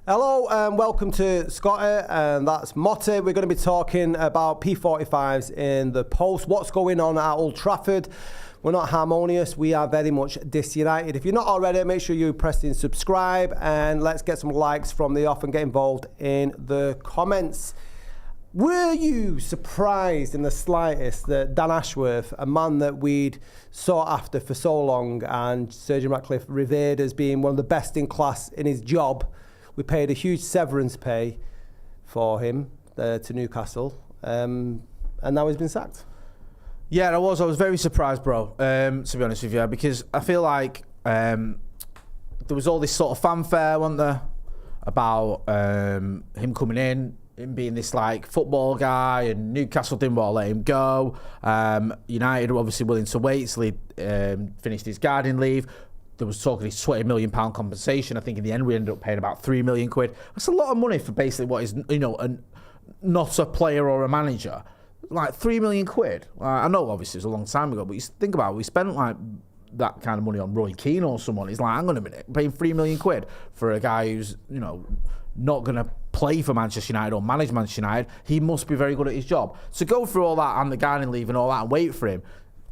Hello and welcome to Scotty and that's Motty. We're going to be talking about P45s in the post. What's going on at Old Trafford? We're not harmonious. We are very much disunited. If you're not already, make sure you press in subscribe and let's get some likes from the off and get involved in the comments. Were you surprised in the slightest that Dan Ashworth, a man that we'd sought after for so long and Sir Jim Ratcliffe revered as being one of the best in class in his job, we paid a huge severance pay for him to Newcastle, and now he's been sacked? Yeah, I was very surprised, bro, to be honest with you, because I feel like there was all this sort of fanfare, wasn't there, about him coming in, him being this like football guy, and Newcastle didn't want to let him go. United were obviously willing to wait till he finished his gardening leave. There was talk of his £20 million compensation. I think in the end we ended up paying about £3 million. That's a lot of money for basically what is, not a player or a manager. Like £3 million. I know obviously it was a long time ago, but you think about it, we spent like that kind of money on Roy Keane or someone. He's like, hang on a minute, paying £3 million for a guy who's, not going to play for Manchester United or manage Manchester United. He must be very good at his job. So go through all that and the gardening leave and all that and wait for him.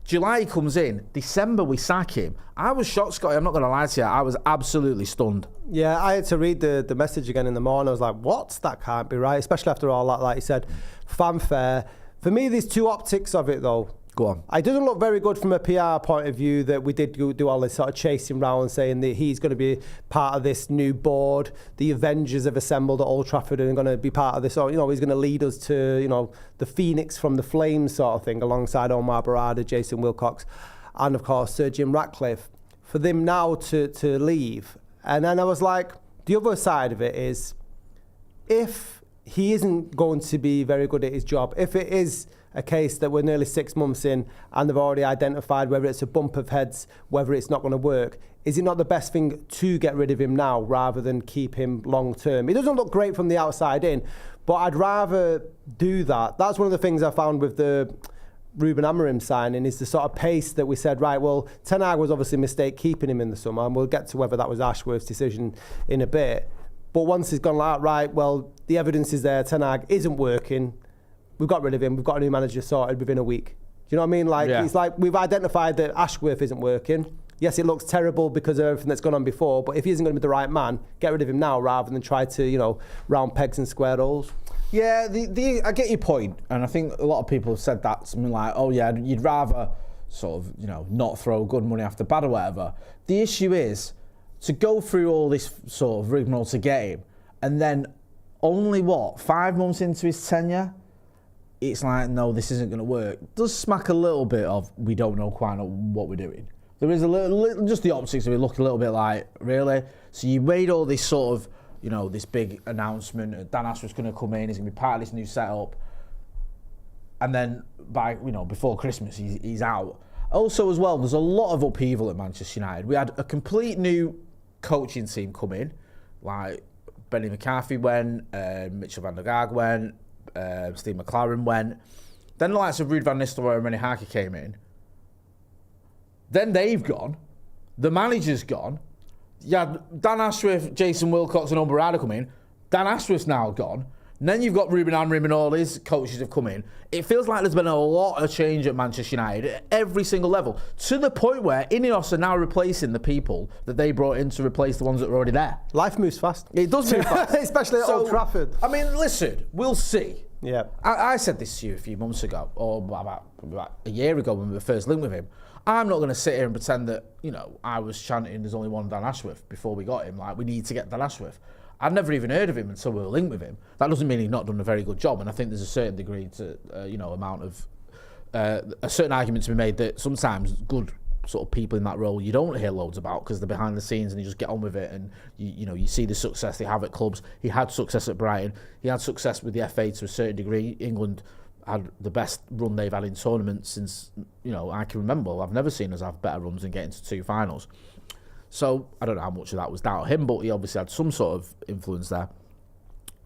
July he comes in, December we sack him. I was shocked, Scotty, I'm not going to lie to you. I was absolutely stunned. Yeah, I had to read the message again in the morning. I was like, what? That can't be right, especially after all that, like you said, fanfare. For me, there's two optics of it, though. Go on. It doesn't look very good from a PR point of view that we did do all this sort of chasing round saying that he's going to be part of this new board. The Avengers have assembled at Old Trafford and are going to be part of this. Or, he's going to lead us to, the Phoenix from the Flames sort of thing alongside Omar Barada, Jason Wilcox, and of course Sir Jim Ratcliffe. For them now to leave. And then I was like, the other side of it is, if he isn't going to be very good at his job, if it is a case that we're nearly 6 months in and they've already identified whether it's a bump of heads, whether it's not going to work, is it not the best thing to get rid of him now rather than keep him long term? It doesn't look great from the outside in, but I'd rather do that. That's one of the things I found with the Rúben Amorim signing, is the sort of pace that we said, right, well, Ten Hag was obviously a mistake keeping him in the summer, and we'll get to whether that was Ashworth's decision in a bit. But once he's gone like, right, well, the evidence is there, Ten Hag isn't working, we've got rid of him, we've got a new manager sorted within a week. Do you know what I mean? Like, It's like we've identified that Ashworth isn't working. Yes, it looks terrible because of everything that's gone on before, but if he isn't going to be the right man, get rid of him now rather than try to, round pegs and square holes. Yeah, I get your point, and I think a lot of people have said that, something like, oh yeah, you'd rather sort of, not throw good money after bad or whatever. The issue is, to go through all this sort of rigmarole to get him, and then only, 5 months into his tenure, it's like, no, this isn't going to work. It does smack a little bit of, we don't know quite what we're doing. There is a little, just the optics of it look a little bit like, really? So you made all this sort of, this big announcement, Dan Ashworth's going to come in, he's going to be part of this new setup, and then before Christmas, he's out. Also, as well, there's a lot of upheaval at Manchester United. We had a complete new coaching team come in, like Benny McCarthy went, Mitchell van der Gaag went, Steve McLaren went. Then the likes of Ruud van Nistelrooy and Rennie Harker came in. Then they've gone. The manager's gone. You had Dan Ashworth, Jason Wilcox and Umberada come in. Dan Ashworth's now gone. And then you've got Rúben Amorim and all his coaches have come in. It feels like there's been a lot of change at Manchester United at every single level, to the point where INEOS are now replacing the people that they brought in to replace the ones that were already there. Life moves fast. It does move fast. Especially at Old Trafford. I mean, listen, we'll see. Yeah. I said this to you a few months ago, or about a year ago when we were first linked with him. I'm not going to sit here and pretend that, I was chanting there's only one Dan Ashworth before we got him. Like, we need to get Dan Ashworth. I'd never even heard of him until we were linked with him. That doesn't mean he's not done a very good job, and I think there's a certain degree to, amount of, a certain argument to be made that sometimes good sort of people in that role you don't hear loads about because they're behind the scenes and you just get on with it, and you see the success they have at clubs. He had success at Brighton. He had success with the FA to a certain degree. England had the best run they've had in tournaments since, I can remember. I've never seen us have better runs and get into 2 finals. So I don't know how much of that was down to him, but he obviously had some sort of influence there.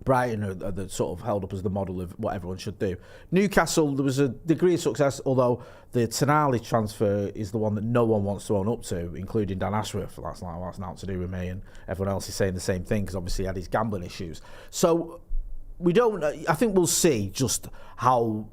Brighton are the sort of held up as the model of what everyone should do. Newcastle, there was a degree of success, although the Tonali transfer is the one that no one wants to own up to, including Dan Ashworth. That's not to do with me, and everyone else is saying the same thing because obviously he had his gambling issues. So we don't. I think we'll see just how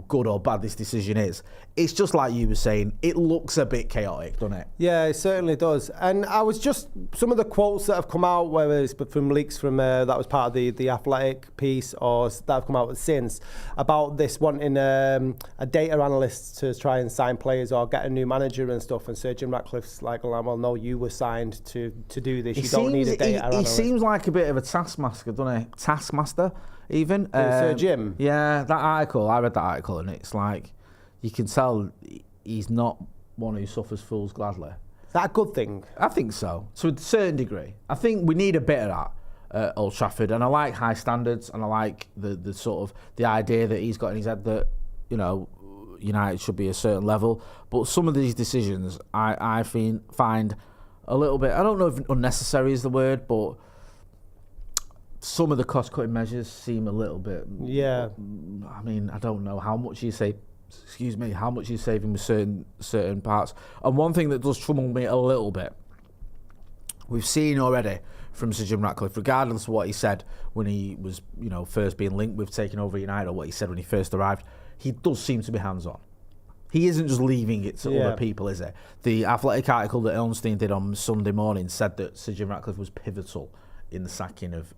good or bad this decision is. It's just like you were saying. It looks a bit chaotic, doesn't it? Yeah, it certainly does. And I was just some of the quotes that have come out, whether it's from leaks from that was part of the Athletic piece, or that have come out since about this wanting a data analyst to try and sign players or get a new manager and stuff. And Sir Jim Ratcliffe's like, well, no, you were signed to do this. You don't need a data analyst. He seems like a bit of a taskmaster, doesn't he? Taskmaster. Even Sir Jim. Yeah, that article. I read that article, and it's like you can tell he's not one who suffers fools gladly. Is that a good thing? I think so, to a certain degree. I think we need a bit of that at Old Trafford, and I like high standards, and I like the sort of the idea that he's got in his head that United should be a certain level. But some of these decisions, I find a little bit. I don't know if unnecessary is the word, but some of the cost-cutting measures seem a little bit. Yeah. I mean, I don't know how much you say. Excuse me, how much you're saving with certain parts. And one thing that does trouble me a little bit, we've seen already from Sir Jim Ratcliffe, regardless of what he said when he was, first being linked with taking over United, or what he said when he first arrived, he does seem to be hands-on. He isn't just leaving it to other people, is it? The Athletic article that Elmstein did on Sunday morning said that Sir Jim Ratcliffe was pivotal in the sacking of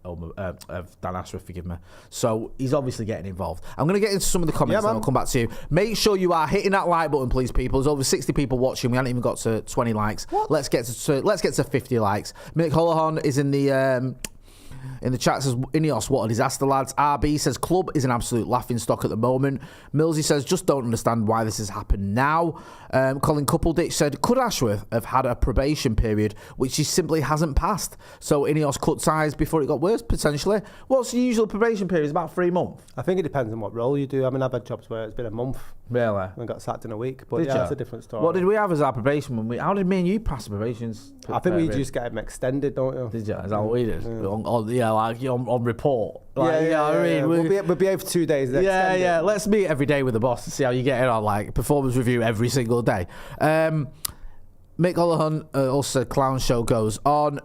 Dan Ashworth, forgive me. So he's obviously getting involved. I'm going to get into some of the comments and I'll come back to you. Make sure you are hitting that like button, please, people. There's over 60 people watching. We haven't even got to 20 likes. What? Let's get to 50 likes. Mick Holohan is in the chat, says, INEOS, what a disaster, lads. RB says, club is an absolute laughing stock at the moment. Millsy says, just don't understand why this has happened now. Colin Coupleditch said, could Ashworth have had a probation period which he simply hasn't passed? So INEOS cut ties before it got worse, potentially. What's the usual probation period? It's about 3 months. I think it depends on what role you do. I mean, I've had jobs where it's been a month. Really? And got sacked in a week. But that's a different story. What did we have as our probation? How did me and you pass the probations? I think we just get them extended, don't you? Did you? Is that what we did? Yeah. On report. I mean, we'll be here for 2 days. Yeah. Let's meet every day with the boss to see how you get in on performance review every single day. Mick Holohan also said clown show goes on.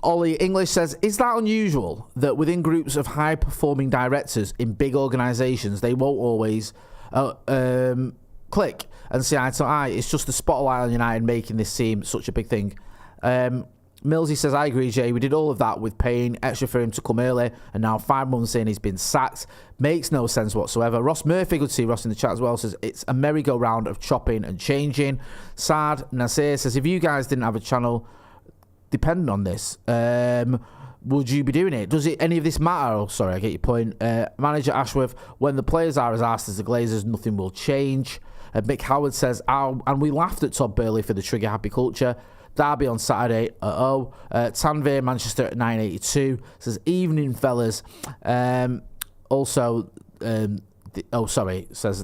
Ollie English says, is that unusual that within groups of high performing directors in big organisations they won't always click and see eye to eye? It's just the spotlight on United making this seem such a big thing. Millsy says, I agree, Jay. We did all of that with paying extra for him to come early, and now 5 months in, he's been sacked. Makes no sense whatsoever. Ross Murphy, good to see Ross in the chat as well, says, it's a merry-go-round of chopping and changing. Saad Nasir says, if you guys didn't have a channel depending on this, would you be doing it? Does any of this matter? Oh, sorry, I get your point. Manager Ashworth, when the players are as arsed as the Glazers, nothing will change. Mick Howard says, and we laughed at Todd Burley for the trigger-happy culture. Derby on Saturday at Tanvir, Manchester at 9:82. Says, evening, fellas. Says,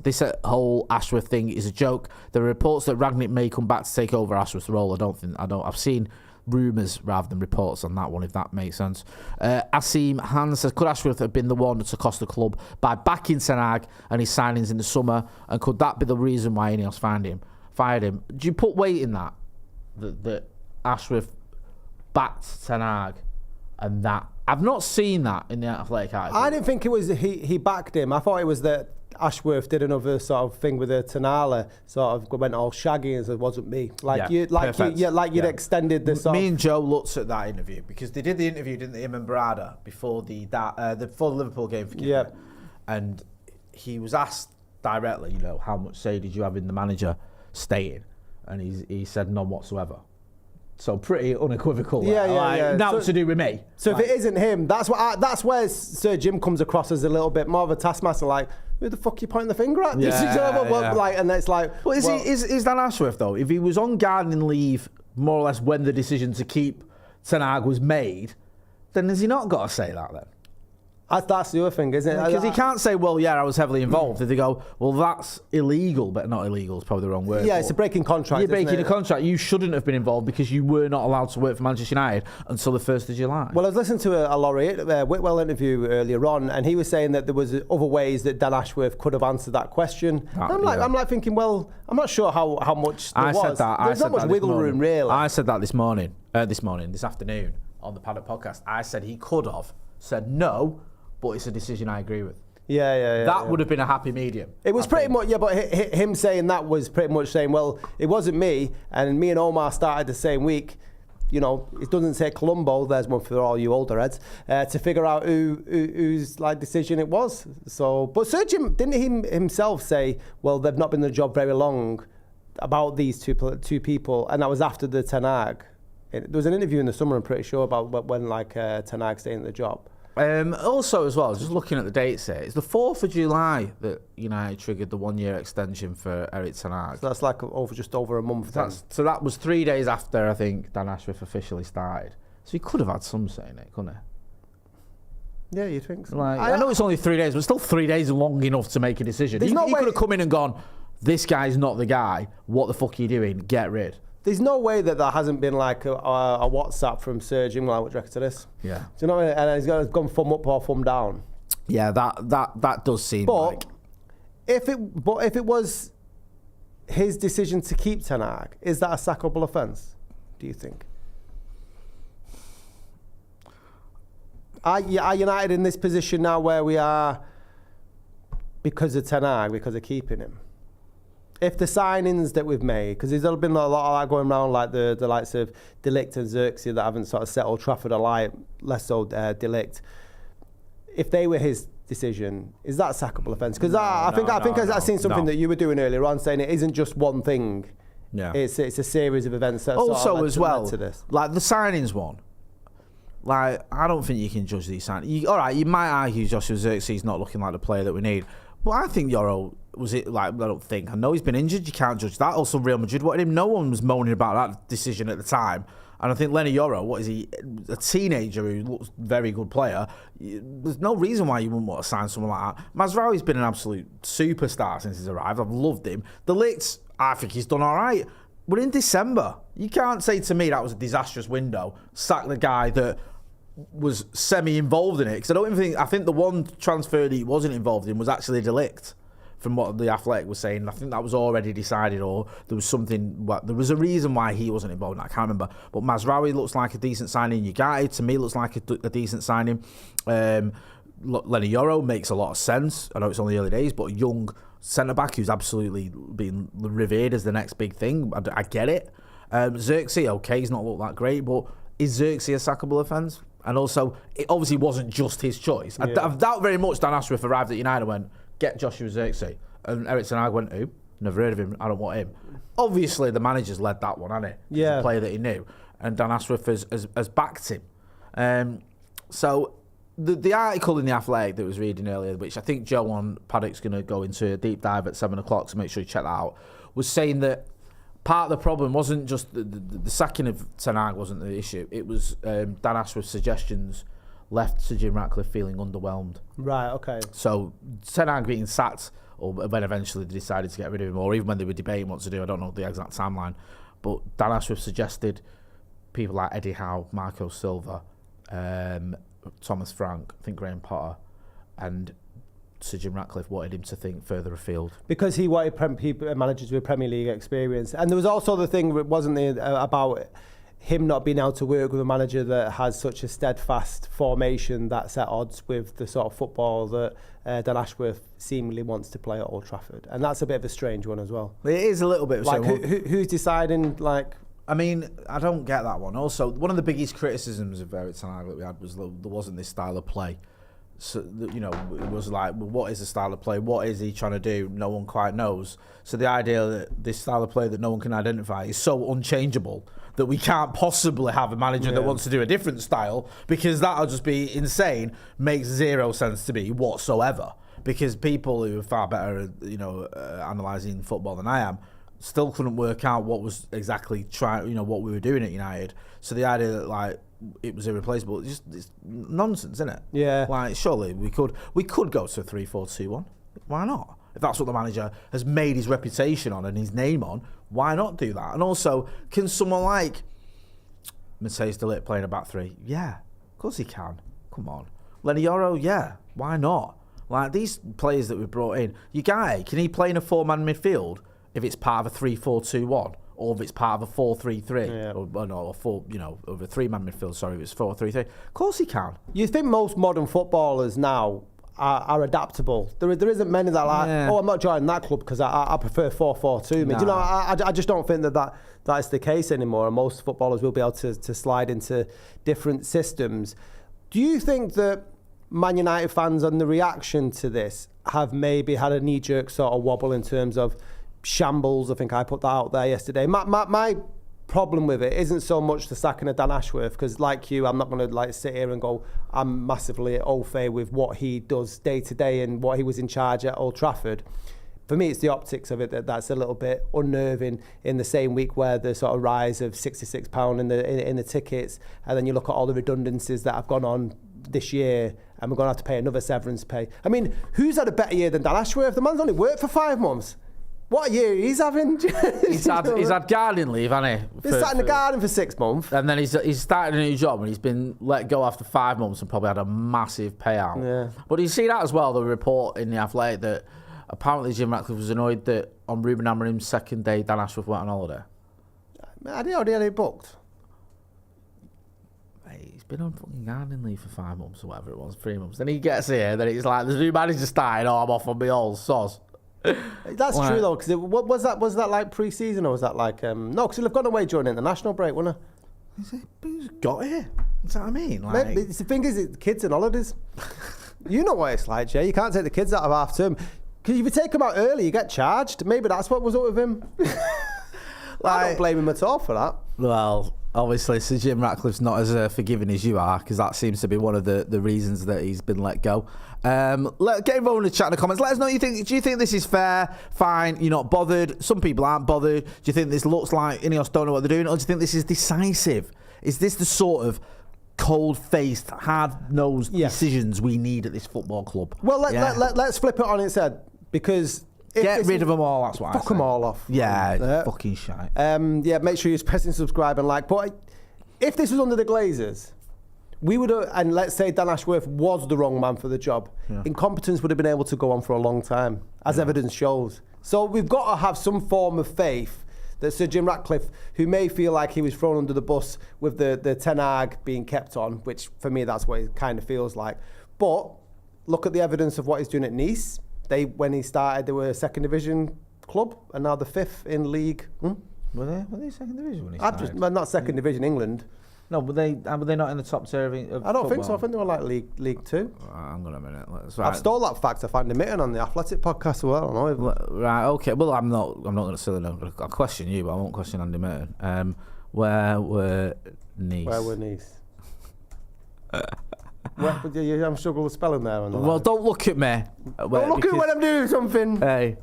this whole Ashworth thing is a joke. There are reports that Rangnick may come back to take over Ashworth's role. I've seen rumours rather than reports on that one, if that makes sense. Asim Hans says, could Ashworth have been the one to cost the club by backing Ten Hag and his signings in the summer? And could that be the reason why INEOS fired him? Do you put weight in that Ashworth backed Ten Hag and that? I've not seen that in the Athletic article. I didn't think it was he backed him. I thought it was that Ashworth did another sort of thing with the Tonali, sort of went all shaggy and said, it wasn't me. You'd extended this. Me and Joe looked at that interview because they did the interview, didn't they, him and Barada, before the Liverpool game for Kieran. And he was asked directly, how much say did you have in the manager staying? And he said none whatsoever. So pretty unequivocal. Now to do with me. So if it isn't him, that's where Sir Jim comes across as a little bit more of a taskmaster. Like, who the fuck are you pointing the finger at? And it's like, well, is Dan Ashworth though? If he was on gardening leave, more or less when the decision to keep Ten Hag was made, then has he not got to say that then? That's the other thing, isn't it? Because he can't say, well, yeah, I was heavily involved. If they go, well, that's illegal, but not illegal is probably the wrong word. Yeah, it's a breaking contract. You're breaking a contract. You shouldn't have been involved because you were not allowed to work for Manchester United until the 1st of July. Well, I was listening to a Laurie Whitwell interview earlier on, and he was saying that there was other ways that Dan Ashworth could have answered that question. I'm like thinking, well, I'm not sure how much there was. Said that. There's not much wiggle room, really. I said that this afternoon on the Paddock podcast. I said he could have said no, but it's a decision I agree with. That would have been a happy medium. It was pretty much, but him saying that was pretty much saying, well, it wasn't me, and me and Omar started the same week. You know, it doesn't say Colombo, there's one for all you older heads, to figure out whose like decision it was. So, but Sir Jim, didn't he himself say, well, they've not been in the job very long about these two people, and that was after the Ten Hag. There was an interview in the summer, I'm pretty sure, about when Ten Hag stayed in the job. Also, as well, just looking at the dates here, it's the 4th of July that United triggered the 1-year extension for Erik Ten Hag. So that's like just over a month. So that was 3 days after, I think, Dan Ashworth officially started. So he could have had some say in it, couldn't he? Yeah, you think so? I know it's only 3 days, but still 3 days long enough to make a decision. He could have come in and gone, this guy's not the guy, what the fuck are you doing, get rid. There's no way that there hasn't been like a WhatsApp from Sir Jim, like, what do you reckon to this? Yeah. Do you know what I mean? And he's gone thumb up or thumb down. Yeah, that does seem like. If it was his decision to keep Ten Hag, is that a sackable offence, do you think? Are United in this position now where we are because of Ten Hag, because of keeping him? If the signings that we've made, because there's been a lot of that going around, like the likes of De Ligt and Xerxes that haven't sort of set Old Trafford alight, less so De Ligt. If they were his decision, is that a sackable offence? Because I think I've seen something that you were doing earlier on, saying it isn't just one thing. Yeah, it's a series of events that also sort of as well to this. Like the signings one. Like, I don't think you can judge these signings. All right, you might argue Joshua Xerxes not looking like the player that we need. But I think Yoro I know he's been injured, you can't judge that. Also, Real Madrid wanted him. No one was moaning about that decision at the time. And I think Lenny Yoro, what is he, a teenager who looks very good player, there's no reason why you wouldn't want to sign someone like that. Mazraoui's been an absolute superstar since he's arrived. I've loved him. De Ligt, I think he's done all right. We're in December. You can't say to me that was a disastrous window. Sack the guy that was semi-involved in it, because I think the one transfer that he wasn't involved in was actually De Ligt, from what the Athletic was saying. I think that was already decided, or there was there was a reason why he wasn't involved. I can't remember. But Mazraoui looks like a decent signing. Ugarte, to me, looks like a decent signing. Lenny Yoro makes a lot of sense. I know it's only early days, but a young centre-back who's absolutely being revered as the next big thing. I get it. Xerxes, okay, he's not looked that great, but is Xerxes a sackable offence? And also, it obviously wasn't just his choice. Yeah. I doubt very much Dan Ashworth arrived at United and went, get Joshua Xerxes. And Erik Ten Hag went, who? Never heard of him, I don't want him. Obviously, the manager's led that one, hasn't he? Yeah. He's a player that he knew. And Dan Ashworth has backed him. So, the article in the Athletic that was reading earlier, which I think Joe on Paddock's going to go into a deep dive at 7 o'clock, so make sure you check that out, was saying that part of the problem wasn't just the sacking of Ten Hag wasn't the issue. It was Dan Ashworth's suggestions left Sir Jim Ratcliffe feeling underwhelmed. Right, okay. So Ten Hag being sacked, or when eventually they decided to get rid of him, or even when they were debating what to do, I don't know the exact timeline, but Dan Ashworth suggested people like Eddie Howe, Marco Silva, Thomas Frank, I think Graham Potter, and Sir Jim Ratcliffe wanted him to think further afield. Because he wanted managers with Premier League experience. And there was also the thing, wasn't there, about him not being able to work with a manager that has such a steadfast formation that's at odds with the sort of football that Dan Ashworth seemingly wants to play at Old Trafford. And that's a bit of a strange one as well. It is a little bit of a strange one. Who's deciding, like... I mean, I don't get that one. Also, one of the biggest criticisms of Erik Ten Hag that we had was there wasn't this style of play. So, you know, it was like, well, what is the style of play? What is he trying to do? No one quite knows. So the idea that this style of play that no one can identify is so unchangeable that we can't possibly have a manager that wants to do a different style, because that'll just be insane, makes zero sense to me whatsoever. Because people who are far better, you know, analysing football than I am still couldn't work out what was exactly what we were doing at United. So the idea that like it was irreplaceable, it's nonsense, isn't it? Yeah. Like surely we could go to a 3-4-2-1. Why not? If that's what the manager has made his reputation on and his name on, why not do that? And also, can someone like Matthijs de Ligt playing a back three? Yeah, of course he can. Come on. Lenny Yoro, yeah, why not? Like these players that we brought in, your guy, can he play in a 4-man midfield if it's part of a 3-4-2-1? Or if it's part of a 4-3-3, or no, of a 3-man midfield, sorry, if it's 4-3-3. Of course he can. You think most modern footballers now are adaptable? There isn't many that are like, I'm not joining that club because I prefer 4-4-2. Nah. Do you know, I just don't think that is the case anymore, and most footballers will be able to slide into different systems. Do you think that Man United fans and the reaction to this have maybe had a knee-jerk sort of wobble in terms of shambles? I think I put that out there yesterday. My problem with it isn't so much the sacking of Dan Ashworth, because like you, I'm not going to like sit here and go I'm massively au fait with what he does day to day and what he was in charge at Old Trafford. For me, it's the optics of it that's a little bit unnerving in the same week where the sort of rise of £66 in the tickets, and then you look at all the redundancies that have gone on this year, and we're going to have to pay another severance pay. I mean, who's had a better year than Dan Ashworth? The man's only worked for 5 months. What a year he's having. he's had gardening leave, hasn't he? He's sat in the garden for 6 months. And then he's started a new job and he's been let go after 5 months and probably had a massive payout. Yeah. But you see that as well, the report in the Athletic, that apparently Jim Ratcliffe was annoyed that on Rúben Amorim's second day, Dan Ashworth went on holiday. Had he already had it booked? Mate, he's been on fucking gardening leave for 5 months or whatever it was, 3 months. Then he gets here, then he's like, the new manager starting, I'm off on my old sauce. That's true though, because was that like pre-season or was that like no? Because he'll have gone away during international break, wouldn't he? He's got here. That's what I mean. Like, Maybe, the thing is, the kids on holidays. You know what it's like, Jay. You can't take the kids out of half term because if you take them out early, you get charged. Maybe that's what was up with him. I don't blame him at all for that. Well, obviously, Sir Jim Ratcliffe's not as forgiving as you are, because that seems to be one of the reasons that he's been let go. Get involved in the chat in the comments. Let us know what you think. Do you think this is fair? Fine. You're not bothered. Some people aren't bothered. Do you think this looks like INEOS don't know what they're doing? Or do you think this is decisive? Is this the sort of cold-faced, hard-nosed decisions we need at this football club? Well, let's flip it on its head, because... Get rid of them all, that's what I say. Fuck them all off. Yeah, fucking shite. Make sure you're pressing subscribe and like. But if this was under the Glazers, we would have, and let's say Dan Ashworth was the wrong man for the job, incompetence would have been able to go on for a long time, as evidence shows. So we've got to have some form of faith that Sir Jim Ratcliffe, who may feel like he was thrown under the bus with the Ten Hag being kept on, which for me that's what it kind of feels like. But look at the evidence of what he's doing at Nice. When he started, they were a second division club, and now the 5th in league. Were they second division when he started? Not second division England. No, were they not in the top tier of I don't football? think so. I think they were like League 2. Hang on a minute. I've stole that fact. I found a mitten on the Athletic podcast. Well, I don't know. Right. Okay. Well, I'm not going to say that. I'll question you, but I won't question Andy Merton. Where were Nice? I'm struggling with spelling there. Well, don't look at me. Don't look at when I'm doing something. Hey.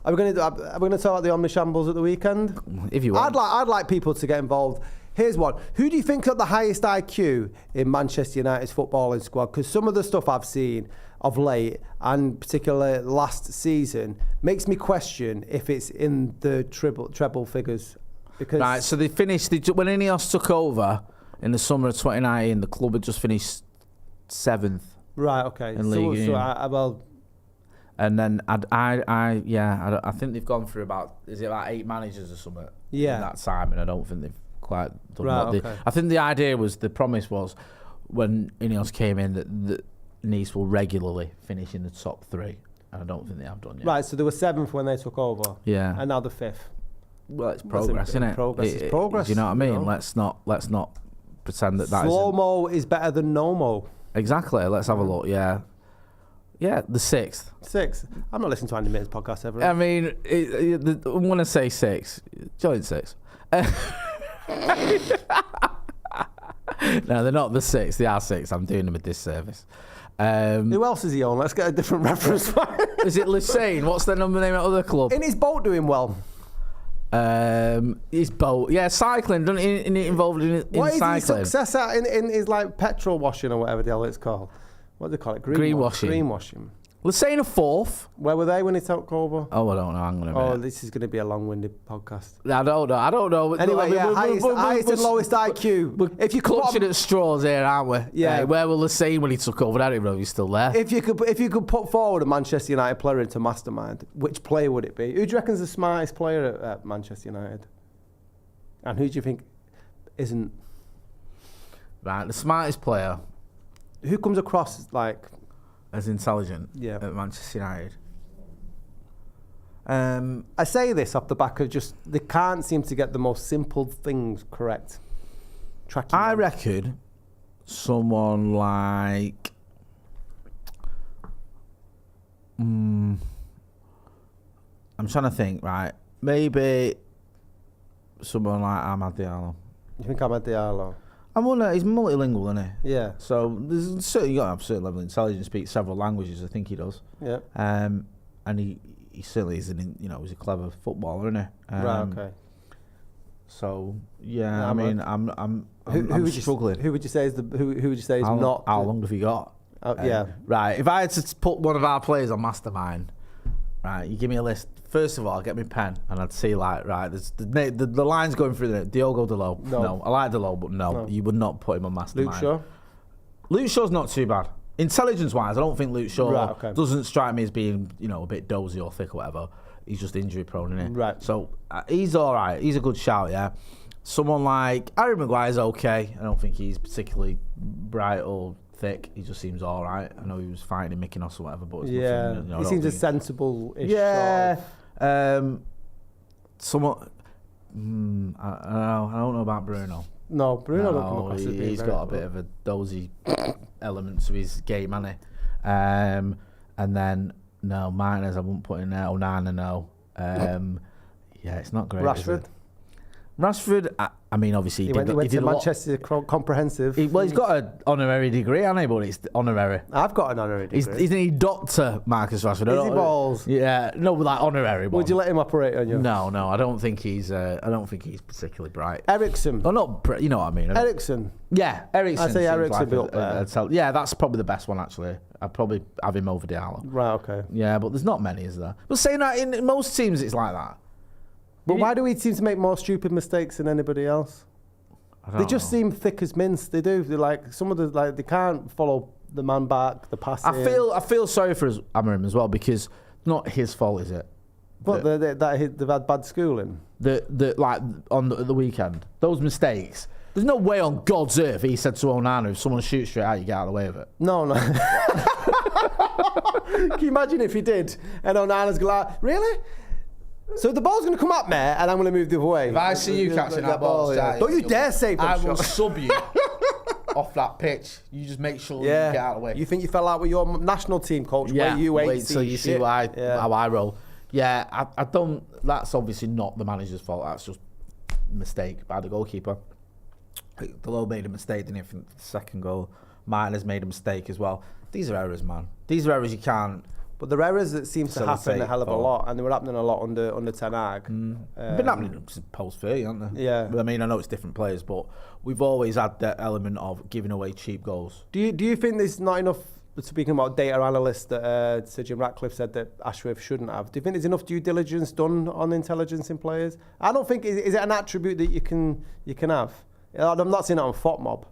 Are we going to talk about the Omni Shambles at the weekend? If you want. I'd like people to get involved. Here's one. Who do you think got the highest IQ in Manchester United's footballing squad? Because some of the stuff I've seen of late, and particularly last season, makes me question if it's in the treble figures. Because right, so they finished, when INEOS took over in the summer of 2019, the club had just finished 7th. Right, okay. And then I think they've gone through about 8 managers or something in that time, and I don't think they've quite done what I think the idea was, the promise was, when INEOS came in, that Nice will regularly finish in the top 3, and I don't think they have done yet. Right, so they were 7th when they took over. Yeah. And now the 5th. Well, it's progress, isn't it? Progress is progress. Do you know what I mean? You know? Let's not pretend that slow-mo is better than no-mo. Exactly. Let's have a look. Yeah, the 6th. 6th. I'm not listening to Andy Mitten's podcast ever. I mean, I'm going to say 6. Join 6. No, they're not the 6. They are 6. I'm doing them a disservice. Who else is he on? Let's get a different reference. Is it Lucene? What's their number name at other club? In his boat doing well. His boat. Yeah, cycling. Doesn't he involved in What is cycling? his success at in his like petrol washing or whatever the hell it's called? What do they call it? Greenwashing. Greenwashing. Let's say in a fourth. Where were they when he took over? Oh, I don't know. Hang on a minute. Oh, this is going to be a long-winded podcast. I don't know. Anyway, highest and lowest IQ. If you're clutching at straws here, aren't we? Yeah. Where will the scene when he took over? I don't even know if he's still there. If you could put forward a Manchester United player into Mastermind, which player would it be? Who do you reckon's the smartest player at Manchester United? And who do you think isn't? Right, the smartest player. Who comes across like as intelligent at Manchester United? I say this off the back of just they can't seem to get the most simple things correct. I reckon someone like I'm trying to think, right? Maybe someone like Amad Diallo. You think Amad Diallo? I wonder, he's multilingual, isn't he? Yeah. So there's certainly got to have a certain level of intelligence, speaks several languages, I think he does. Yeah. And he certainly is he's a clever footballer, isn't he? Right, okay. So yeah, I mean, I'm struggling. Who would you say is not? How long have you got? Yeah. Right. If I had to put one of our players on Mastermind, right, you give me a list. First of all, I'd get my pen and I'd see there's the lines going through there. Diogo Dalot. No. I like Dalot, but no, you would not put him on Mastermind. Luke Shaw's not too bad. Intelligence-wise, I don't think Luke Shaw doesn't strike me as being, a bit dozy or thick or whatever. He's just injury-prone, isn't he? Right. So he's all right. He's a good shout, yeah. Someone like Harry Maguire's okay. I don't think he's particularly bright or thick. He just seems all right. I know he was fighting in Mykonos or whatever, but it's nothing, he seems a sensible-ish. Yeah. Someone. I don't know about Bruno. No, Bruno don't come across as being he's got a bit of a dozy element to his game, hasn't he? And then Martinez I wouldn't put in there. Onana, no. Yeah, it's not great. Rashford, I mean, obviously he went to Manchester Comprehensive. He's got an honorary degree, hasn't he? But it's honorary. I've got an honorary degree. Isn't he Dr. Marcus Rashford? Is he balls? Yeah, no, like honorary. Would you let him operate on you? No, I don't think he's. I don't think he's particularly bright. Ericsson. Oh, not. You know what I mean? Ericsson. Yeah, Ericsson. I say Ericsson be up there. Yeah, that's probably the best one actually. I'd probably have him over Diallo. Right. Okay. Yeah, but there's not many, is there? But saying that, in most teams, it's like that. But why do we seem to make more stupid mistakes than anybody else? They just seem thick as mince. They do. They're like they can't follow the man back, the passing. I feel sorry for Amorim as well because it's not his fault, is it? But they've had bad schooling. Like on the weekend, those mistakes. There's no way on God's earth he said to Onana, if someone shoots straight out, you get out of the way of it. No. Can you imagine if he did? And Onana's like, really? So the ball's going to come up, mate, and I'm going to move the other way. If I see you catching that ball, don't you dare save them. I will sub you off that pitch. You just make sure you get out of the way. You think you fell out with your national team coach? Yeah, wait till you see how I roll. Yeah, I don't. That's obviously not the manager's fault. That's just a mistake by the goalkeeper. Dalot made a mistake, didn't he, for the second goal. Martinez made a mistake as well. These are errors, man. These are errors you can't. But they're errors that seem to happen a hell of a lot, and they were happening a lot under Ten Hag. Been happening since post-30, haven't they? Yeah. But I mean, I know it's different players, but we've always had that element of giving away cheap goals. Do you think there's not enough, speaking about data analysts, that Sir Jim Ratcliffe said that Ashworth shouldn't have? Do you think there's enough due diligence done on intelligence in players? I don't think, is it an attribute that you can have? I'm not saying that on FOTMob.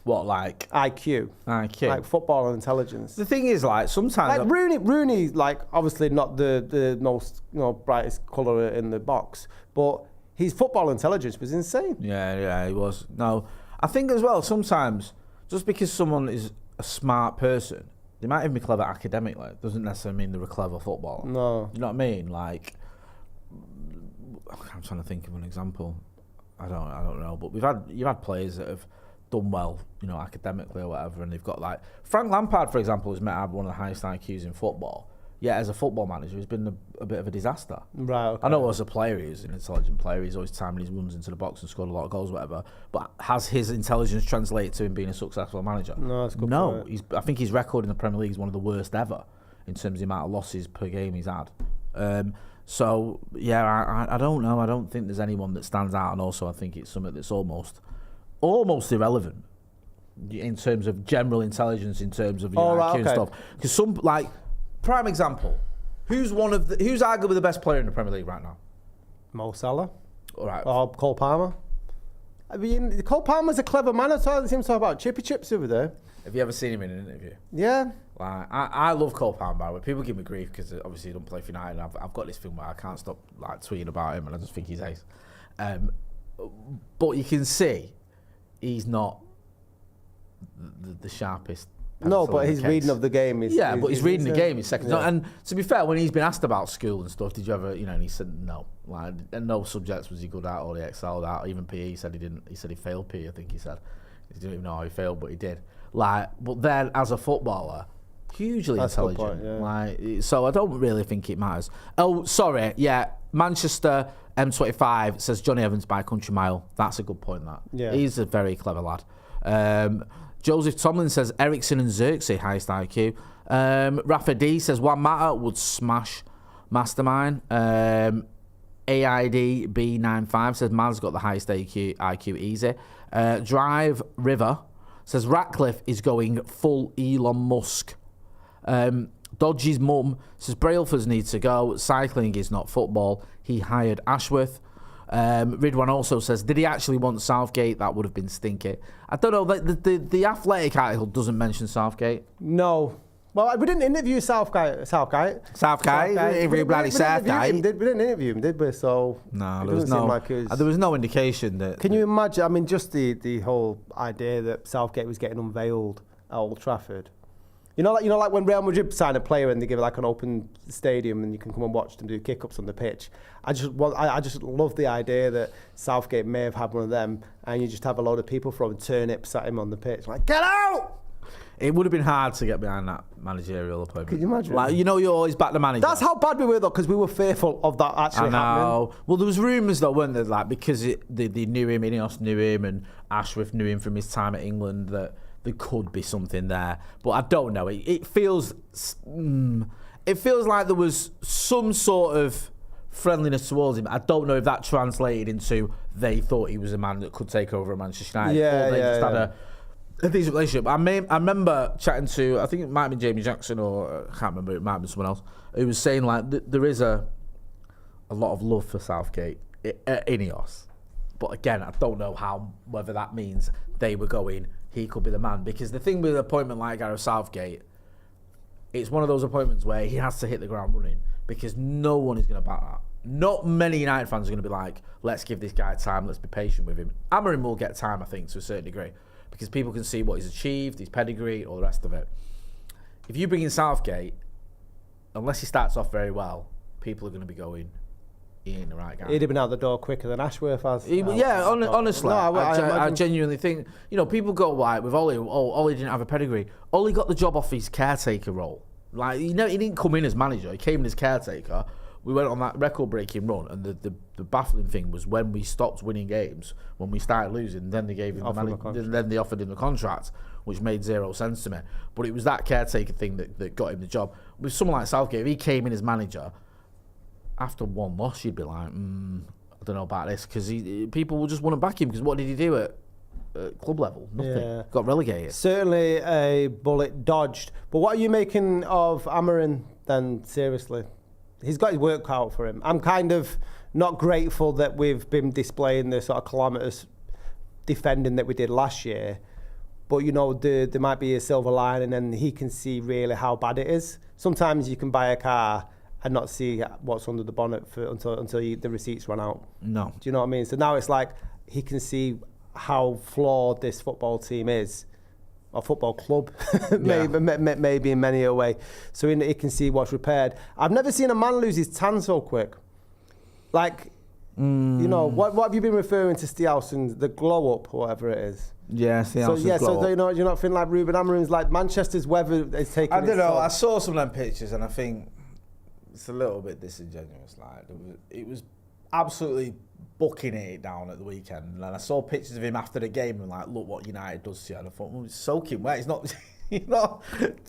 What, like? IQ. Like football and intelligence. The thing is, like, sometimes... Like Rooney, like, obviously not the most, brightest colour in the box, but his football intelligence was insane. Yeah, he was. No, I think as well, sometimes, just because someone is a smart person, they might even be clever academically, doesn't necessarily mean they're a clever footballer. No. You know what I mean? Like, I'm trying to think of an example. I don't know, but you've had players that have done well, academically or whatever, and they've got like Frank Lampard, for example, is meant to have one of the highest IQs in football. Yet as a football manager, he's been a bit of a disaster. Right. Okay. I know as a player, he's an intelligent player. He's always timing his runs into the box and scored a lot of goals, whatever. But has his intelligence translated to him being a successful manager? No, that's good. No, I think his record in the Premier League is one of the worst ever in terms of the amount of losses per game he's had. So yeah, I don't know. I don't think there's anyone that stands out, and also I think it's something that's almost irrelevant in terms of general intelligence, in terms of your IQ and stuff. Because some, like, prime example, who's arguably the best player in the Premier League right now? Mo Salah. All right. Or Cole Palmer. I mean, Cole Palmer's a clever man. I seem to talk about chippy chips over there. Have you ever seen him in an interview? Yeah. Like, I love Cole Palmer, by the way. People give me grief because obviously he don't play for United. And I've got this thing where I can't stop like tweeting about him, and I just think he's ace. But you can see he's not the sharpest. No, but his reading of the game is... Yeah, but he's reading the game. He's second. Yeah. And to be fair, when he's been asked about school and stuff, did you ever, and he said no. Like, and no subjects was he good at or he excelled at. Even PE, he said he didn't. He said he failed PE, I think he said. He didn't even know how he failed, but he did. Like, but then as a footballer, hugely intelligent. Point, yeah. Like, so I don't really think it matters. Oh, sorry, yeah. Manchester M25 says Johnny Evans by a country mile. That's a good point, that. Yeah. He's a very clever lad. Joseph Tomlin says Ericsson and Xerxes highest IQ. Rafa D says Juan Mata would smash Mastermind. AID B95 says Man's got the highest IQ easy. Drive River says Ratcliffe is going full Elon Musk. Dodgy's mum says Brailfords needs to go. Cycling is not football. He hired Ashworth. Ridwan also says, did he actually want Southgate? That would have been stinky. I don't know. The Athletic article doesn't mention Southgate. No. Well, we didn't interview Southgate. We didn't interview him, did we? So no, there was no indication that. Can you imagine? I mean, just the whole idea that Southgate was getting unveiled at Old Trafford. You know, like when Real Madrid sign a player and they give like an open stadium and you can come and watch them do kick-ups on the pitch. I just love the idea that Southgate may have had one of them, and you just have a load of people throwing turnips at him on the pitch, like, get out! It would have been hard to get behind that managerial appointment. Can you imagine? Like, you always back the manager. That's how bad we were, though, because we were fearful of that actually happening. Well, there was rumours, though, weren't there? Like, because they knew him, INEOS knew him, and Ashworth knew him from his time at England, that there could be something there. But I don't know. It feels like there was some sort of friendliness towards him. I don't know if that translated into they thought he was a man that could take over at Manchester United. Or they just had a decent relationship. I remember chatting to, I think it might have been Jamie Jackson, or I can't remember, it might have been someone else, who was saying like there is a lot of love for Southgate at INEOS. But again, I don't know whether that means they were going, he could be the man. Because the thing with an appointment like Gareth Southgate, it's one of those appointments where he has to hit the ground running, because no one is going to back that. Not many United fans are going to be like, let's give this guy time, let's be patient with him. Amorim will get time, I think, to a certain degree, because people can see what he's achieved, his pedigree, all the rest of it. If you bring in Southgate, unless he starts off very well, people are going to be going, he ain't the right guy. He'd have been out the door quicker than Ashworth has. Honestly, no, I genuinely think, people go, right, with Ollie, Ollie didn't have a pedigree. Ollie got the job off his caretaker role. Like, he didn't come in as manager, he came in as caretaker. We went on that record-breaking run, and the baffling thing was when we stopped winning games, when we started losing, then they gave him then they offered him the contract, which made zero sense to me. But it was that caretaker thing that got him the job. With someone like Southgate, if he came in as manager, after one loss, you'd be like, I don't know about this, because people will just want to back him, because what did he do at club level? Nothing. Yeah. Got relegated. Certainly a bullet dodged. But what are you making of Amorim then, seriously? He's got his work cut out for him. I'm kind of not grateful that we've been displaying the sort of calamitous defending that we did last year, but there might be a silver lining, and he can see really how bad it is. Sometimes you can buy a car and not see what's under the bonnet until the receipts run out. No. Do you know what I mean? So now it's like he can see how flawed this football team is, or football club, maybe in many a way. So he can see what's repaired. I've never seen a man lose his tan so quick. Like, what have you been referring to, Stiaus, and the glow up, or whatever it is? Yeah, Stiaus' glow up. So do you not think like Rúben Amorim's like Manchester's weather is taking? I don't know. I saw some of them pictures, and I think it's a little bit disingenuous. Like, it was absolutely bucking it down at the weekend, and I saw pictures of him after the game and like, look what United does to you, and I thought, well, it's soaking wet. You're not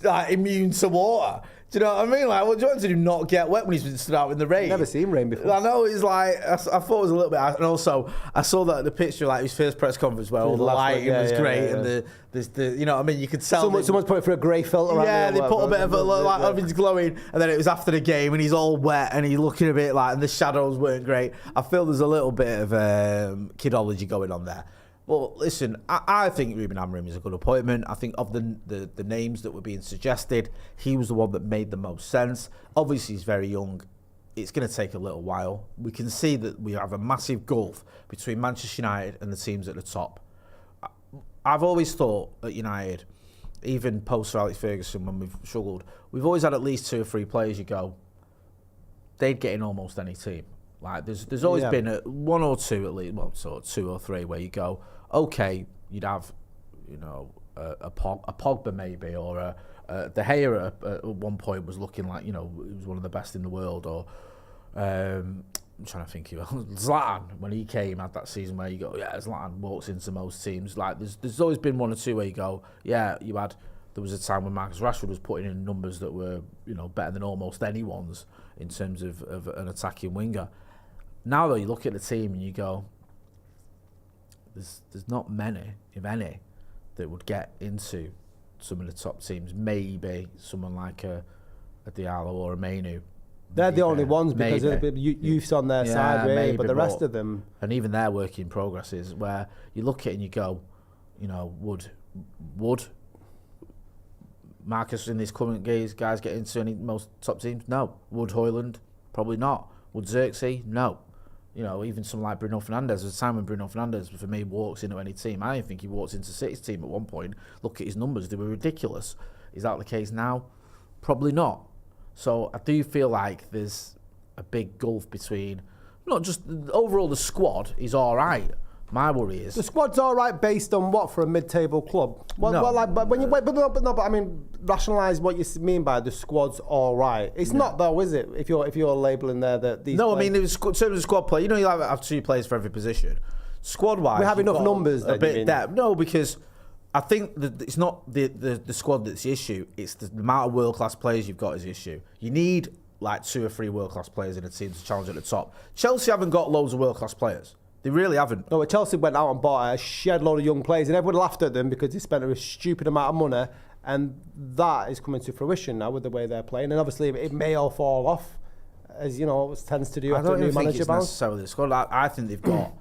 like immune to water. Do you know what I mean? Like, what do you want to do? Not get wet when he's been stood out in the rain? Never seen rain before. I know, it's like, I thought it was a little bit, and also, I saw that the picture, like his first press conference where all the lighting was great, and the you know what I mean, you could tell. Someone's put it for a grey filter on. Yeah, they put a bit of it, like, everything's glowing, and then it was after the game, and he's all wet, and he's looking a bit like, and the shadows weren't great. I feel there's a little bit of kidology going on there. Well, listen, I think Rúben Amorim is a good appointment. I think of the names that were being suggested, he was the one that made the most sense. Obviously, he's very young. It's going to take a little while. We can see that we have a massive gulf between Manchester United and the teams at the top. I've always thought at United, even post Alex Ferguson when we've struggled, we've always had at least 2 or 3 players you go, they'd get in almost any team. Like there's always been one or two at least, well, sort of 2 or 3 where you go, okay, you'd have, you know, a Pogba maybe, or a De Gea at one point was looking like, you know, he was one of the best in the world, or I'm trying to think of Zlatan when he came, had that season where you go, yeah, Zlatan walks into most teams. Like there's always been 1 or 2 where you go, yeah, there was a time when Marcus Rashford was putting in numbers that were, you know, better than almost anyone's in terms of an attacking winger. Now though, you look at the team and you go, there's not many, if any, that would get into some of the top teams. Maybe someone like a Diallo or a Mainu. They're the only ones because of the youth's on their side, really, maybe, but the rest of them... And even their work in progress is where you look at it and you go, you know, would Marcus and these current guys get into any most top teams? No. Would Højlund? Probably not. Would Xerxes? No. You know, even someone like Bruno Fernandes. There's a time when Bruno Fernandes, for me, walks into any team. I didn't think he walked into City's team at one point. Look at his numbers. They were ridiculous. Is that the case now? Probably not. So I do feel like there's a big gulf between, not just, overall the squad is all right. My worry is... The squad's all right based on what for a mid-table club? But I mean, rationalise what you mean by the squad's all right. It's not though, is it? If you're labelling there that these... No, I mean, in terms of squad play, you know, you have 2 players for every position. Squad-wise... We have enough numbers then, a bit depth. No, because I think that it's not the squad that's the issue. It's the amount of world-class players you've got is the issue. You need like 2 or 3 world-class players in a team to challenge at the top. Chelsea haven't got loads of world-class players. They really haven't. No, but Chelsea went out and bought a shed load of young players, and everyone laughed at them because they spent a stupid amount of money, and that is coming to fruition now with the way they're playing. And obviously, it may all fall off, as you know, it tends to do after a new manager bounce. I don't think it's necessarily the squad. I think they've got.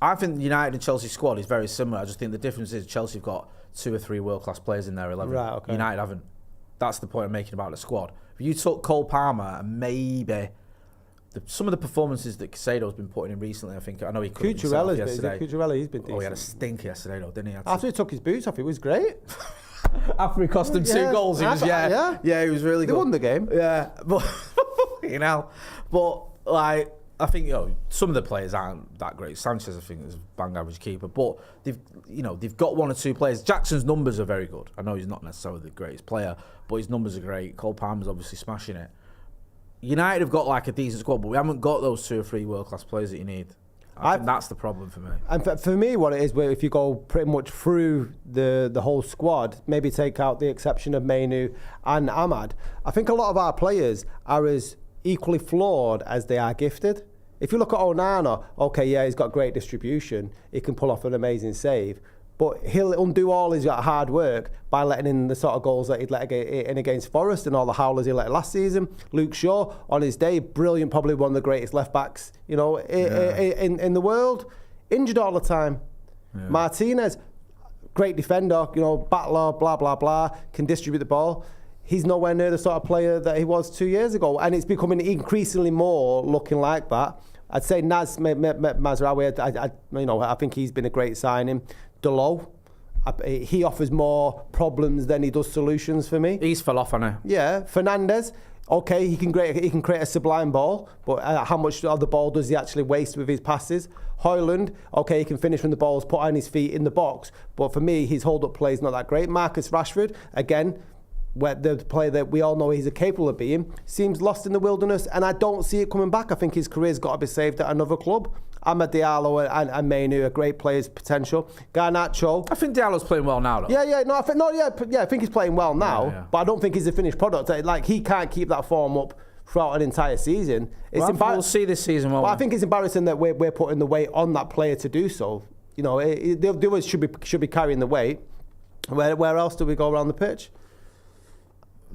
I think the United and Chelsea squad is very similar. I just think the difference is Chelsea have got 2 or 3 world-class players in their 11. Right, okay. United haven't. That's the point I'm making about the squad. If you took Cole Palmer and maybe some of the performances that Casado's been putting in recently, I know he couldn't himself yesterday. Cucurella, he's been decent. Oh, he had a stink yesterday though, didn't he? After he took his boots off, it was great. After he cost them 2 goals, he was, he was really good. They won the game. Yeah, but, you know, but like, I think, you know, some of the players aren't that great. Sanchez, I think, is a bang average keeper, but they've got 1 or 2 players. Jackson's numbers are very good. I know he's not necessarily the greatest player, but his numbers are great. Cole Palmer's obviously smashing it. United have got like a decent squad, but we haven't got those 2 or 3 world-class players that you need. I think that's the problem for me. And for me, what it is, where if you go pretty much through the whole squad, maybe take out the exception of Mainu and Ahmad, I think a lot of our players are as equally flawed as they are gifted. If you look at Onana, okay, yeah, he's got great distribution. He can pull off an amazing save. But he'll undo all his hard work by letting in the sort of goals that he'd let in against Forest and all the howlers he let last season. Luke Shaw, on his day, brilliant, probably one of the greatest left-backs, you know, in the world. Injured all the time. Yeah. Martinez, great defender, you know, battler, blah, blah, blah, can distribute the ball. He's nowhere near the sort of player that he was 2 years ago. And it's becoming increasingly more looking like that. I'd say Naz Mazraoui, I think he's been a great signing. Delot, he offers more problems than he does solutions for me. He's fell off, hasn't he? Yeah, Fernandes, okay, he can create a sublime ball, but how much of the ball does he actually waste with his passes? Højlund, okay, he can finish when the ball's put on his feet in the box, but for me, his hold-up play is not that great. Marcus Rashford, again, where the player that we all know he's capable of being, seems lost in the wilderness, and I don't see it coming back. I think his career's got to be saved at another club. Amad Diallo and Mainu are great players, potential. Garnacho. I think Diallo's playing well now, though. I think he's playing well now, but I don't think he's a finished product. Like, he can't keep that form up throughout an entire season. We'll see this season. I think it's embarrassing that we're putting the weight on that player to do so. You know, the others should be carrying the weight. Where else do we go around the pitch?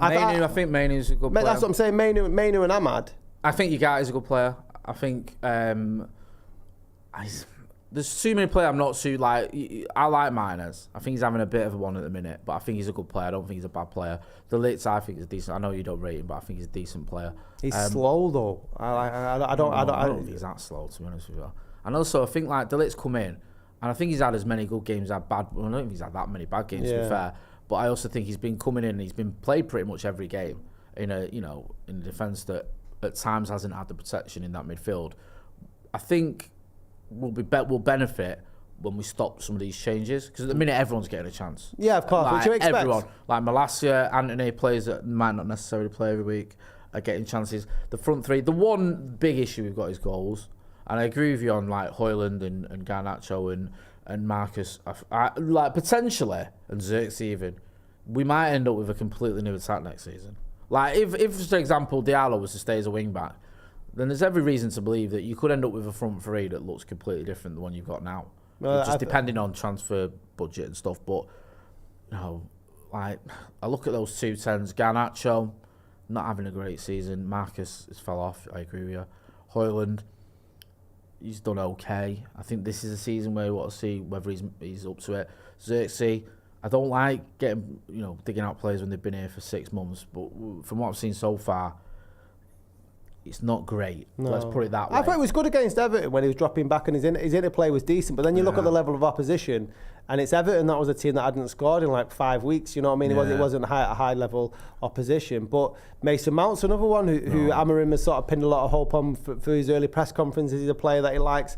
I think Mainu's a good player. That's what I'm saying. Mainu and Amad. I think Ugarte is a good player. I think there's too many players I'm not too like. I like Miners. I think he's having a bit of a one at the minute, but I think he's a good player. I don't think he's a bad player. The Litz, I think, is decent. I know you don't rate him, but I think he's a decent player. He's slow though. I don't think he's that slow, to be honest with you. And also, I think like the Litz come in, and I think he's had as many good games as bad. Well, I don't think he's had that many bad games, to be fair. But I also think he's been coming in and he's been played pretty much every game in a defence that at times hasn't had the protection in that midfield. I think we'll benefit when we stop some of these changes, because at the minute everyone's getting a chance. Yeah, of course. Like, what do you expect? Everyone, like Malacia, Anthony, players that might not necessarily play every week are getting chances. The front three. The one big issue we've got is goals, and I agree with you on like Højlund and Garnacho and Marcus. Like potentially, and Zirkzee even, we might end up with a completely new attack next season. Like if for example Diallo was to stay as a wing back, then there's every reason to believe that you could end up with a front three that looks completely different than the one you've got now. Just depending on transfer budget and stuff. But like I look at those 2 10s. Garnacho not having a great season. Marcus has fell off. I agree with you. Højlund, he's done okay. I think this is a season where we want to see whether he's up to it. Zirkzee, I don't like digging out players when they've been here for 6 months, but from what I've seen so far, it's not great. No. Let's put it that way. I thought it was good against Everton when he was dropping back and his interplay was decent, but then you look at the level of opposition, and it's Everton that was a team that hadn't scored in like 5 weeks, you know what I mean? It wasn't a high level opposition. But Mason Mount's another one who Amorim has sort of pinned a lot of hope on for his early press conferences. He's a player that he likes.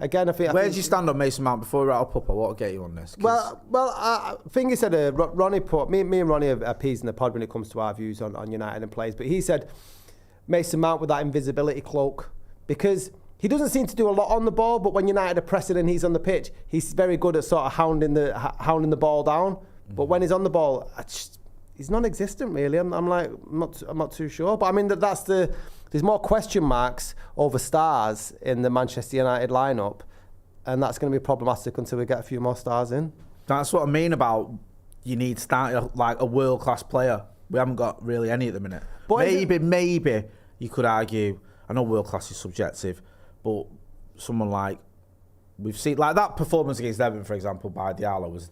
Again, I think. Where do you stand on Mason Mount before we wrap up? I want to get you on this. I think he said Ronnie put me and Ronnie are appeasing the pod when it comes to our views on United and players, but he said Mason Mount with that invisibility cloak, because he doesn't seem to do a lot on the ball, but when United are pressing and he's on the pitch, he's very good at sort of hounding the ball down. But when he's on the ball, he's non-existent really. I'm not too sure. But I mean there's more question marks over stars in the Manchester United lineup, and that's going to be problematic until we get a few more stars in. That's what I mean about you need like a world-class player. We haven't got really any at the minute. But maybe you could argue, I know world class is subjective, but someone like we've seen, like that performance against Everton, for example, by Diallo was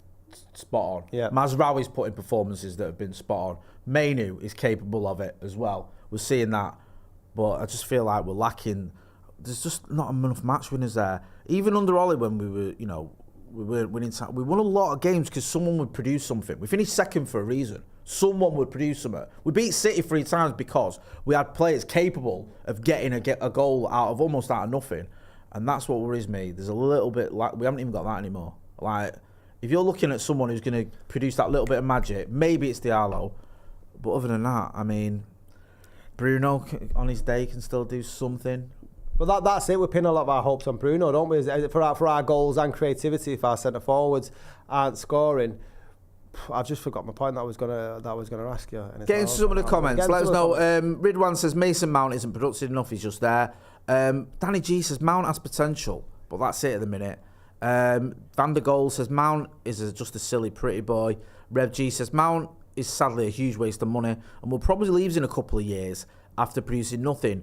spot on. Yeah. Mazraoui's put in performances that have been spot on. Mainu is capable of it as well. We're seeing that, but I just feel like we're lacking. There's just not enough match winners there. Even under Ollie, when we were, we were winning. We won a lot of games because someone would produce something. We finished second for a reason. Someone would produce something. We beat City 3 times because we had players capable of getting a goal almost out of nothing, and that's what worries me. There's a little bit like we haven't even got that anymore. Like if you're looking at someone who's going to produce that little bit of magic, maybe it's Diallo, but other than that, I mean, Bruno on his day can still do something. But that's it. We pin a lot of our hopes on Bruno, don't we? For our goals and creativity, if our centre forwards aren't scoring. I've just forgot my point that I was gonna ask you. Get into some of the comments. Let us know. Ridwan says Mason Mount isn't productive enough. He's just there. Danny G says Mount has potential, but that's it at the minute. Van der Goal says Mount is just a silly pretty boy. Rev G says Mount is sadly a huge waste of money and will probably leave in a couple of years after producing nothing.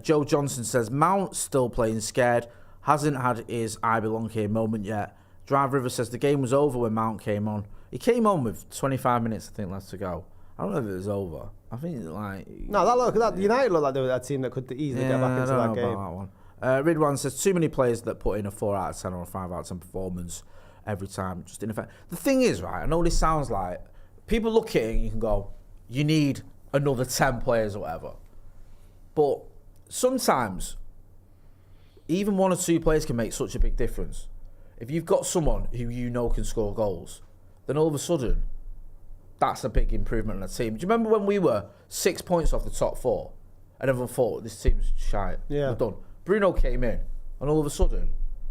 Joe Johnson says Mount still playing scared, hasn't had his I belong here moment yet. Drive River says the game was over when Mount came on. He came on with 25 minutes, I think, left to go. I don't know if it was over. I think that United looked like they were that team that could easily get back into that game. About that one. Ridwan says too many players that put in a 4 out of 10 or a 5 out of 10 performance every time, just in effect. The thing is, right, I know this sounds like people look at it and you can go, you need another 10 players or whatever. But sometimes even 1 or 2 players can make such a big difference. If you've got someone who you know can score goals, then all of a sudden, that's a big improvement on the team. Do you remember when we were 6 points off the top 4 and everyone thought this team's shite? Yeah. We're done. Bruno came in, and all of a sudden,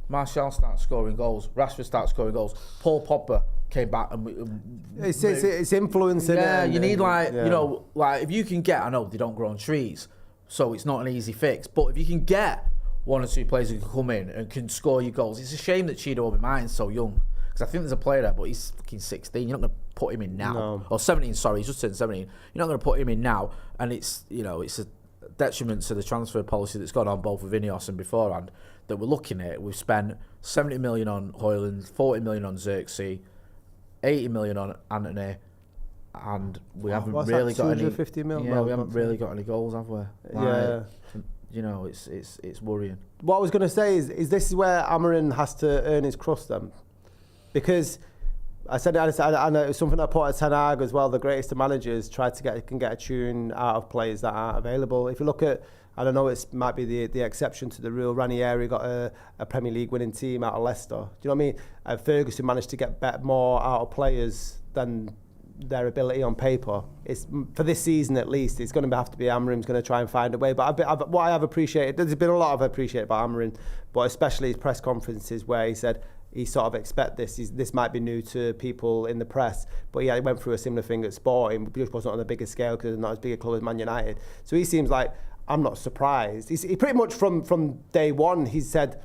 Martial starts scoring goals, Rashford starts scoring goals, Paul Pogba came back and it's influencing. Yeah, you need if you can get. I know they don't grow on trees, so it's not an easy fix. But if you can get one or two players who can come in and can score you goals, it's a shame that Chido Obi-Martin's so young. Because I think there's a player there, but he's fucking 16. You're not going to put him in now. No. Or 17, sorry, he's just turned 17. You're not going to put him in now. And it's a detriment to the transfer policy that's gone on both with INEOS and beforehand that we're looking at. We've spent 70 million on Højlund, 40 million on Xerxes, 80 million on Anthony, and we haven't really got any. 250 million? Yeah, we haven't really got any goals, have we? It's worrying. What I was going to say is this is where Amorim has to earn his crust then, because I know it was something I put at Ten Hag as well. The greatest of managers can get a tune out of players that aren't available. If you look at, I don't know, it might be the exception to the rule. Ranieri got a Premier League winning team out of Leicester. Do you know what I mean? Ferguson managed to get more out of players than their ability on paper. It's for this season at least. It's going to have to be Amorim's going to try and find a way. But what I have appreciated, there's been a lot I've appreciated about Amorim, but especially his press conferences where he said he sort of expect this. This might be new to people in the press, but yeah, he went through a similar thing at Sporting. It just wasn't on a bigger scale because it's not as big a club as Man United. So he seems like, I'm not surprised. He pretty much from day one, he said,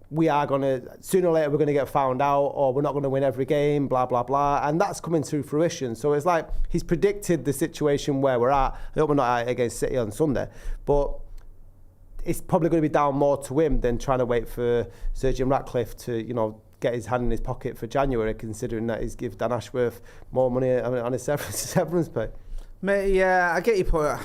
we are going to, sooner or later, we're going to get found out, or we're not going to win every game, blah, blah, blah. And that's coming to fruition. So it's like he's predicted the situation where we're at. I hope we're not out against City on Sunday, but it's probably going to be down more to him than trying to wait for Sir Jim Ratcliffe to, get his hand in his pocket for January, considering that he's give Dan Ashworth more money on his severance pay. Mate, yeah, I get your point.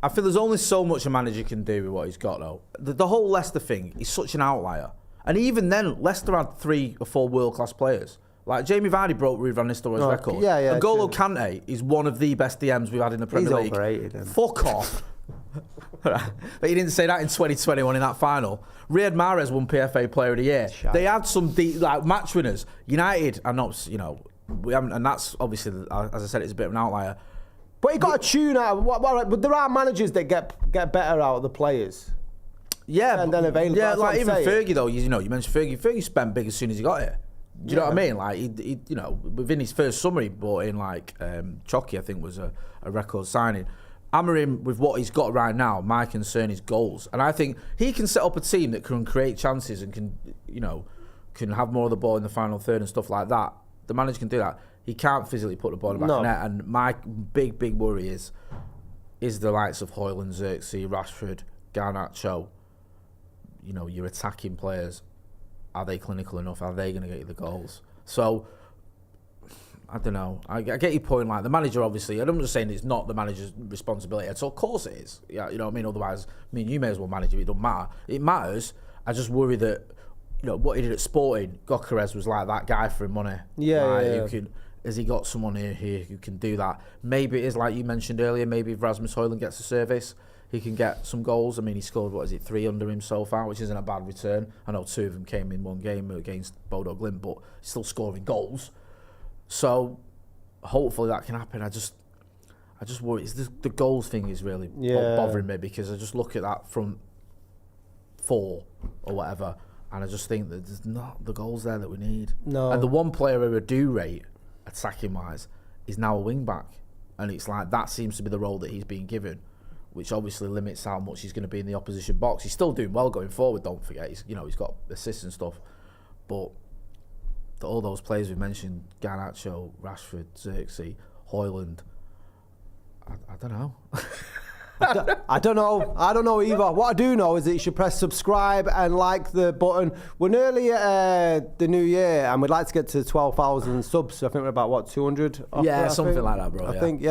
I feel there's only so much a manager can do with what he's got, though. The whole Leicester thing is such an outlier. And even then, Leicester had 3 or 4 world-class players. Like, Jamie Vardy broke Rúben Van Nistelrooy's record. Yeah, N'Golo Kante is one of the best DMs we've had in the Premier League. He's overrated. Fuck off. But he didn't say that in 2021 in that final. Riyad Mahrez won PFA Player of the Year. They had some match winners. United are not, we haven't, and that's obviously, as I said, it's a bit of an outlier. But he got a tune out. But there are managers that get better out of the players. Yeah, and then available. Yeah, like even Fergie though. You mentioned Fergie. Fergie spent big as soon as he got here. Do you know what I mean? Like he within his first summer, he brought in Chocky. I think was a record signing. Amorim, with what he's got right now, my concern is goals, and I think he can set up a team that can create chances and can have more of the ball in the final third and stuff like that. The manager can do that. He can't physically put the ball in the back of the net, and my big worry is the likes of Højlund, Xerxes, Rashford, Garnacho. Your attacking players, are they clinical enough? Are they going to get you the goals? So, I don't know. I get your point. Like the manager, obviously, and I'm just saying it's not the manager's responsibility. So of course it is. Yeah, you know what I mean. Otherwise, you may as well manage it. It doesn't matter. It matters. I just worry that what he did at Sporting, Gyökeres was like that guy for money. Yeah. Has he got someone here who can do that? Maybe it is like you mentioned earlier. Maybe if Rasmus Højlund gets a service, he can get some goals. I mean, he scored 3 under him so far, which isn't a bad return. I know 2 of them came in one game against Bodo Glimt, but he's still scoring goals. So hopefully that can happen. I just worry. The goals thing is really bothering me because I just look at that front 4 or whatever, and I just think that there's not the goals there that we need. No. And the one player who I do rate, attacking wise, is now a wing back, and it's like that seems to be the role that he's being given, which obviously limits how much he's going to be in the opposition box. He's still doing well going forward. Don't forget, he's got assists and stuff, but all those players we mentioned, Garnacho, Rashford, Xerxes, Højlund, I don't know. I don't know either. What I do know is that you should press subscribe and like the button. We're nearly at the new year and we'd like to get to 12,000 subs. So I think we're about 200 off yeah, something like that, bro. I think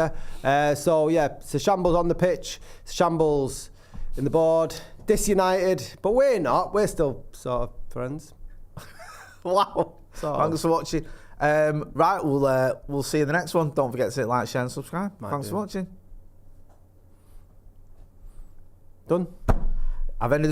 so it's a shambles on the pitch, shambles in the board, disunited, but we're not. We're still sort of friends. Wow. Thanks for watching. Right, we'll see you in the next one. Don't forget to hit like, share and subscribe. Thanks for watching. Done. I've ended the